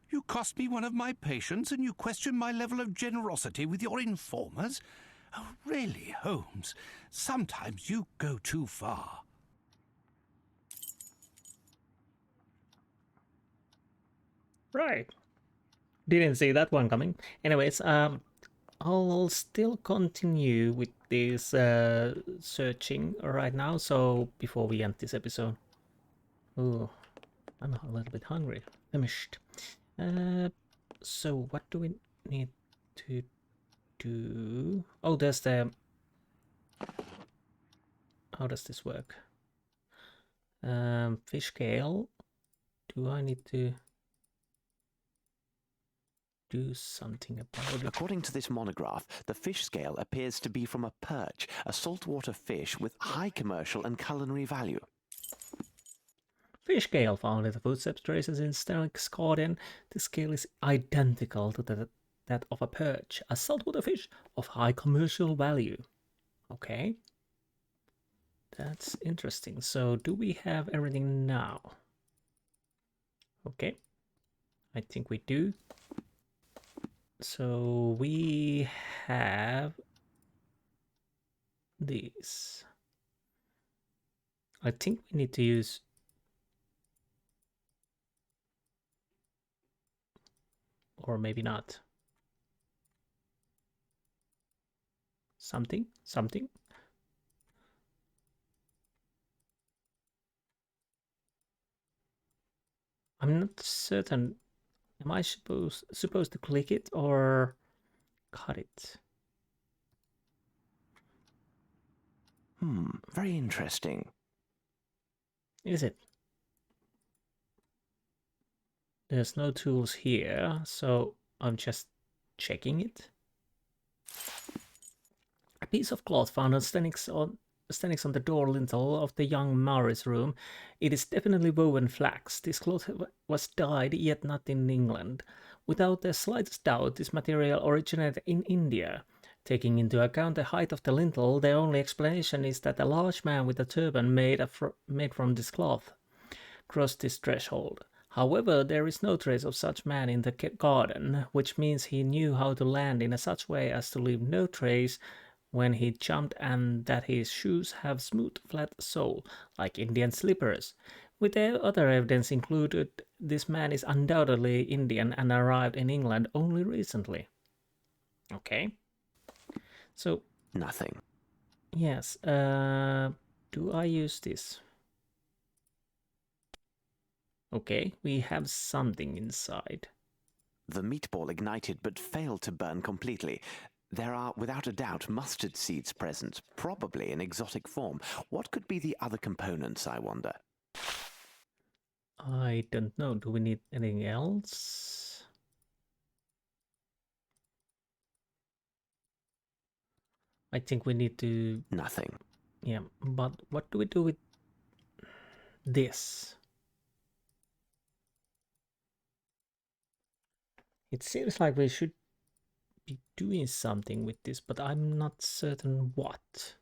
You cost me one of my patients and you question my level of generosity with your informers? Oh, really, Holmes? Sometimes you go too far. Right. Didn't see that one coming. Anyways, I'll still continue with this searching right now. So before we end this episode, oh, I'm a little bit hungry. Finished. So what do we need to do? Oh, there's the. How does this work? Fish scale. Do I need to do something about it? According to this monograph, the fish scale appears to be from a perch, a saltwater fish with high commercial and culinary value. Fish scale found in the footsteps traces in Stenwick's garden. The scale is identical to that of a perch, a saltwater fish of high commercial value. Okay. That's interesting. So do we have everything now? Okay. I think we do. So we have these. I think we need to use or maybe not. Something. I'm not certain. Am I supposed to click it or cut it? Very interesting. Is it? There's no tools here, so I'm just checking it. A piece of cloth found on Stenwick's on the door lintel of the young Maori's room. It is definitely woven flax. This cloth was dyed, yet not in England. Without the slightest doubt, this material originated in India. Taking into account the height of the lintel, the only explanation is that a large man with a turban made from this cloth crossed this threshold. However, there is no trace of such man in the garden, which means he knew how to land in such way as to leave no trace when he jumped, and that his shoes have smooth, flat sole, like Indian slippers. With the other evidence included, this man is undoubtedly Indian and arrived in England only recently. Okay. So... Nothing. Yes. Do I use this? Okay, we have something inside. The meatball ignited but failed to burn completely. There are, without a doubt, mustard seeds present, probably in exotic form. What could be the other components, I wonder? I don't know. Do we need anything else? I think we need to... Nothing. Yeah, but what do we do with this? It seems like we should be doing something with this, but I'm not certain what.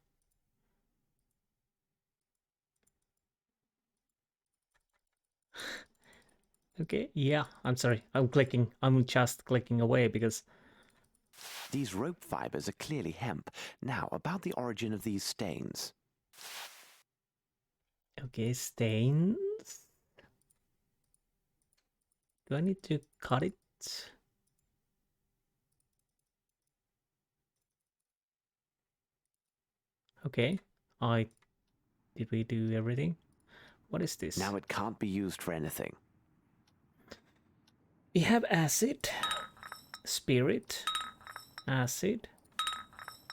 Okay, yeah, I'm sorry. I'm just clicking away because... These rope fibers are clearly hemp. Now, about the origin of these stains. Okay, stains. Do I need to cut it? Okay, did we do everything? What is this? Now it can't be used for anything. We have acid, spirit, acid,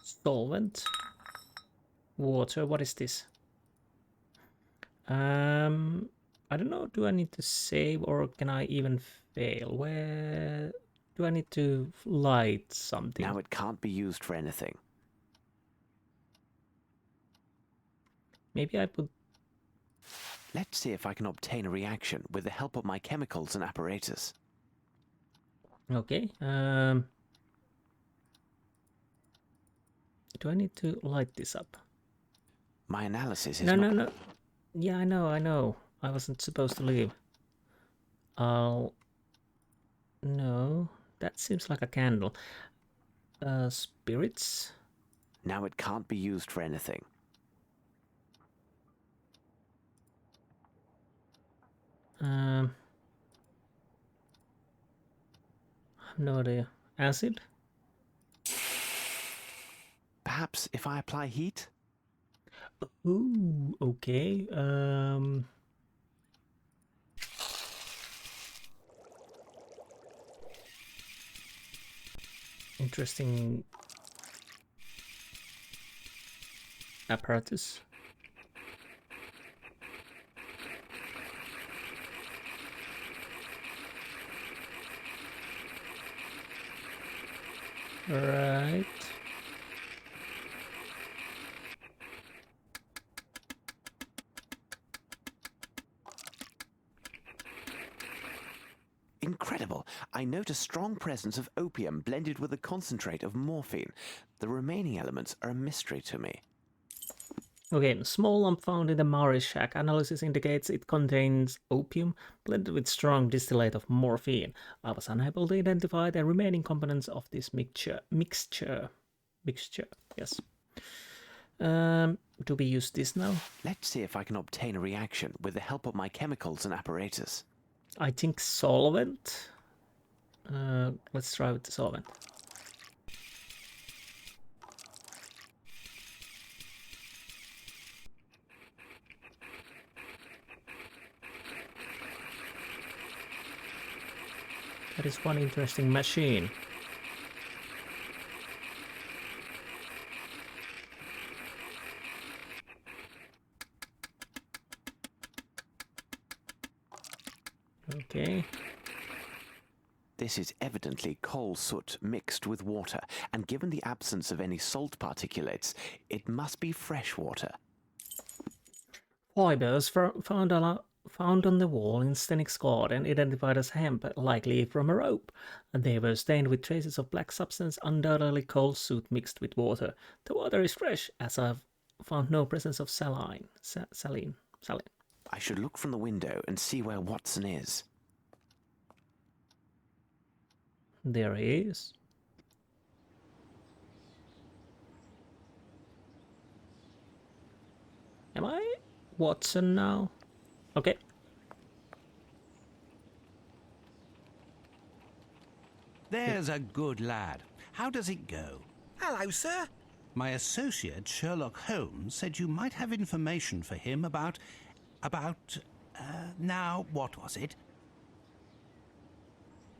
solvent, water. What is this? I don't know. Do I need to save or can I even fail? Where do I need to light something? Now it can't be used for anything. Maybe I put... Let's see if I can obtain a reaction with the help of my chemicals and apparatus. Okay. Do I need to light this up? My analysis is No. Yeah, I know. I wasn't supposed to leave. I'll... No, that seems like a candle. Spirits? Now it can't be used for anything. I have no idea. Acid? Perhaps if I apply heat? Ooh, okay. Interesting apparatus. Right. Incredible. I note a strong presence of opium blended with a concentrate of morphine. The remaining elements are a mystery to me. Okay, small lump found in the Maori shack. Analysis indicates it contains opium blended with strong distillate of morphine. I was unable to identify the remaining components of this mixture. Yes. Do we use this now? Let's see if I can obtain a reaction with the help of my chemicals and apparatus. I think solvent. Let's try with the solvent. That is one interesting machine. Okay. This is evidently coal soot mixed with water, and given the absence of any salt particulates, it must be fresh water. Fibers found on the wall in Stenwick's garden, identified as hemp, likely from a rope. And they were stained with traces of black substance, undoubtedly coal soot mixed with water. The water is fresh, as I've found no presence of saline. I should look from the window and see where Watson is. There he is. Am I Watson now? Okay. There's a good lad. How does it go? Hello, sir. My associate, Sherlock Holmes, said you might have information for him about... now, what was it?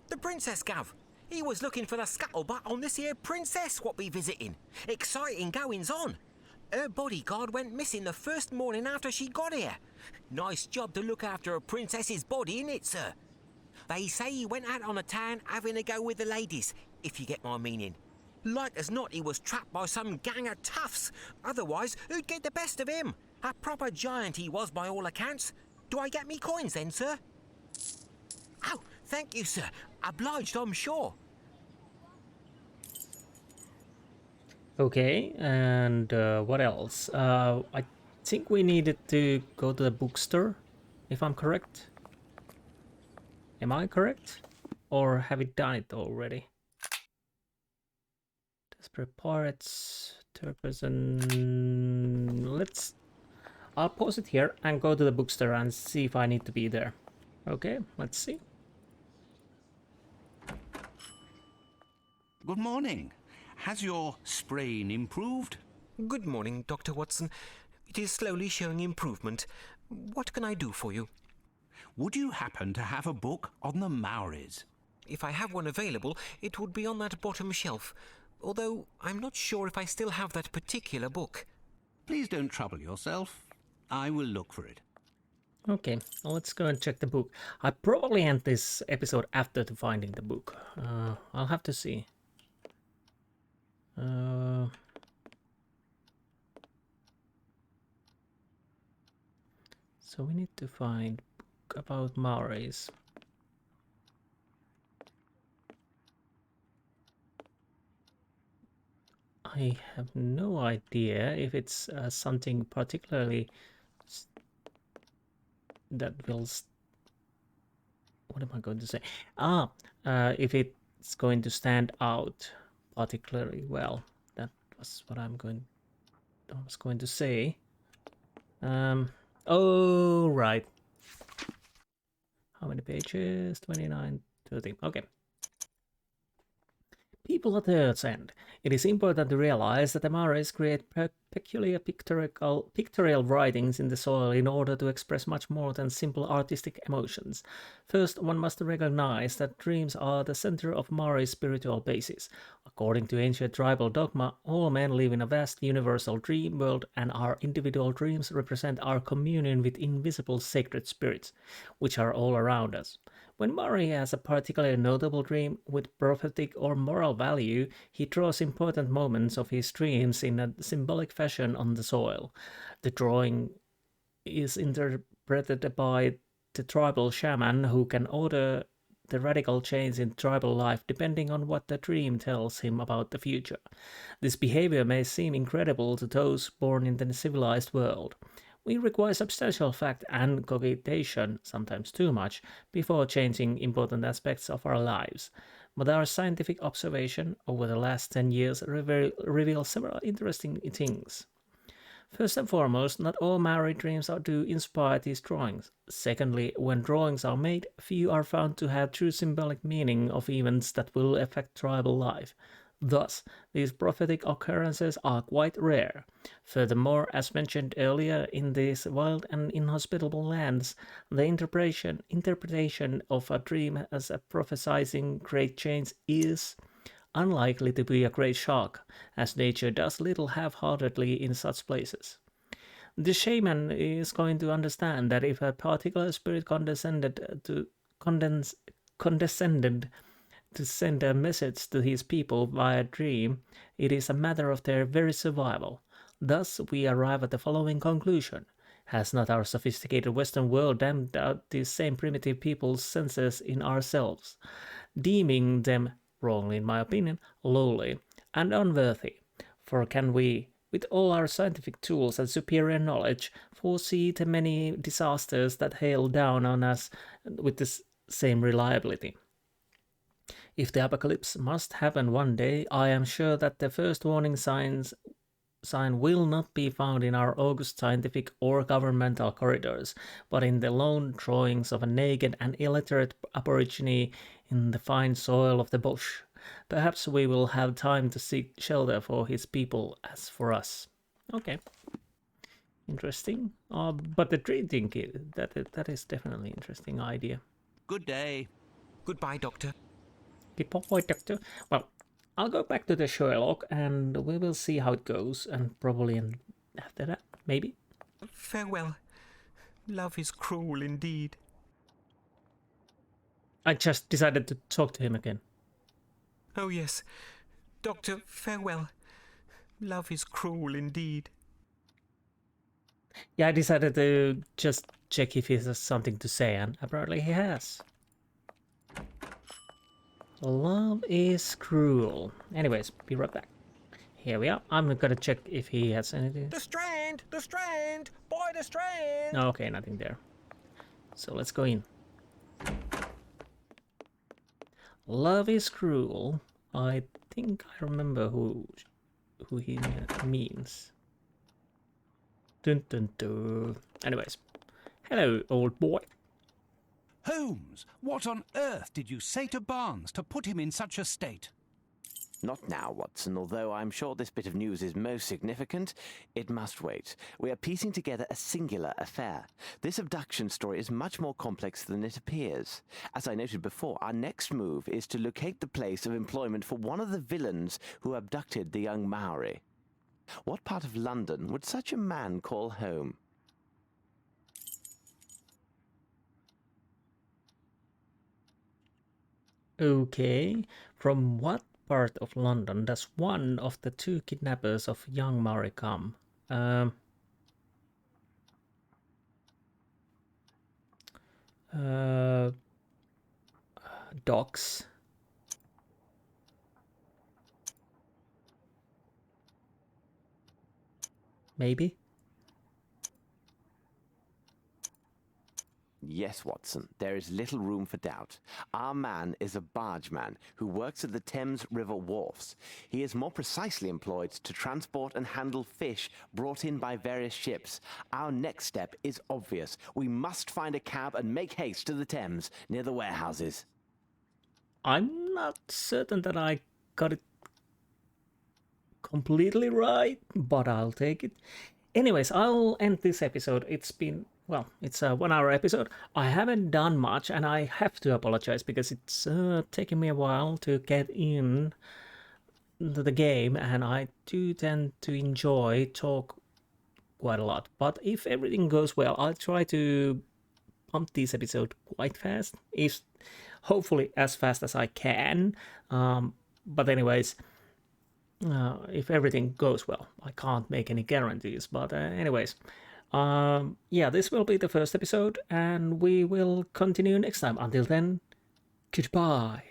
The Princess, Gav. He was looking for the scuttlebutt on this here princess what we visiting. Exciting goings on. Her bodyguard went missing the first morning after she got here. Nice job to look after a princess's body, innit, sir? They say he went out on the town having a go with the ladies, if you get my meaning. Like as not, he was trapped by some gang of toughs. Otherwise, who'd get the best of him? A proper giant he was by all accounts. Do I get me coins then, sir? Oh, thank you, sir. Obliged, I'm sure. Okay, and what else? I think we needed to go to the bookstore, if I'm correct. Am I correct? Or have we done it already? Desperate Pirates, third person. I'll pause it here and go to the bookstore and see if I need to be there. Okay, let's see. Good morning. Has your sprain improved? Good morning, Dr. Watson. It is slowly showing improvement. What can I do for you? Would you happen to have a book on the Maoris? If I have one available, it would be on that bottom shelf. Although I'm not sure if I still have that particular book. Please don't trouble yourself. I will look for it. Okay, well, let's go and check the book. I probably end this episode after finding the book. I'll have to see. So we need to find book about Maoris. I have no idea if it's something particularly that will what am I going to say? If it's going to stand out particularly well. That was what I was going to say. Oh, right. How many pages? 29, 30. Okay. People at the Earth's End. It is important to realize that the Maoris create peculiar pictorial writings in the soil in order to express much more than simple artistic emotions. First, one must recognize that dreams are the center of Maori's spiritual basis. According to ancient tribal dogma, all men live in a vast universal dream world, and our individual dreams represent our communion with invisible sacred spirits, which are all around us. When Maori has a particularly notable dream with prophetic or moral value, he draws important moments of his dreams in a symbolic fashion on the soil. The drawing is interpreted by the tribal shaman, who can order the radical change in tribal life depending on what the dream tells him about the future. This behavior may seem incredible to those born in the civilized world. We require substantial fact and cogitation, sometimes too much, before changing important aspects of our lives. But our scientific observation over the last 10 years reveals several interesting things. First and foremost, not all Maori dreams do inspire these drawings. Secondly, when drawings are made, few are found to have true symbolic meaning of events that will affect tribal life. Thus, these prophetic occurrences are quite rare. Furthermore, as mentioned earlier, in these wild and inhospitable lands, the interpretation of a dream as a prophesying great change is unlikely to be a great shock, as nature does little half-heartedly in such places. The shaman is going to understand that if a particular spirit condescended to send a message to his people via dream, it is a matter of their very survival. Thus, we arrive at the following conclusion. Has not our sophisticated Western world damned out these same primitive people's senses in ourselves, deeming them, wrongly in my opinion, lowly and unworthy? For can we, with all our scientific tools and superior knowledge, foresee the many disasters that hail down on us with the same reliability? If the apocalypse must happen one day, I am sure that the first warning sign will not be found in our august scientific or governmental corridors, but in the lone drawings of a naked and illiterate aborigine in the fine soil of the bush. Perhaps we will have time to seek shelter for his people as for us. Okay. Interesting. But the tree thing, that is definitely an interesting idea. Good day. Goodbye, Doctor. Goodbye, Doctor. Well, I'll go back to the Sherlock and we will see how it goes, and probably after that, maybe. Farewell. Love is cruel indeed. I just decided to talk to him again. Oh, yes. Doctor, farewell. Love is cruel indeed. Yeah, I decided to just check if he has something to say, and apparently he has. Love is cruel. Anyways, be right back. Here we are. I'm gonna check if he has anything. The Strand! The Strand! Boy, the Strand! Okay, nothing there. So let's go in. Love is cruel. I think I remember who he means. Dun dun dun. Anyways, hello, old boy. Holmes, what on earth did you say to Barnes to put him in such a state? Not now, Watson. Although I'm sure this bit of news is most significant, it must wait. We are piecing together a singular affair. This abduction story is much more complex than it appears. As I noted before, our next move is to locate the place of employment for one of the villains who abducted the young Maori. What part of London would such a man call home? Okay, from what part of London does one of the two kidnappers of young Maori come? Docks. Maybe? Yes, Watson, there is little room for doubt. Our man is a bargeman who works at the Thames River wharfs. He is more precisely employed to transport and handle fish brought in by various ships. Our next step is obvious. We must find a cab and make haste to the Thames near the warehouses. I'm not certain that I got it completely right, but I'll take it. Anyways, I'll end this episode. It's been, well, it's a 1 hour episode. I haven't done much, and I have to apologize because it's taken me a while to get in the game, and I do tend to enjoy talk quite a lot. But if everything goes well, I'll try to pump this episode quite fast, is hopefully as fast as I can. But anyways, if everything goes well, I can't make any guarantees. But anyways, yeah, this will be the first episode, and we will continue next time. Until then, goodbye.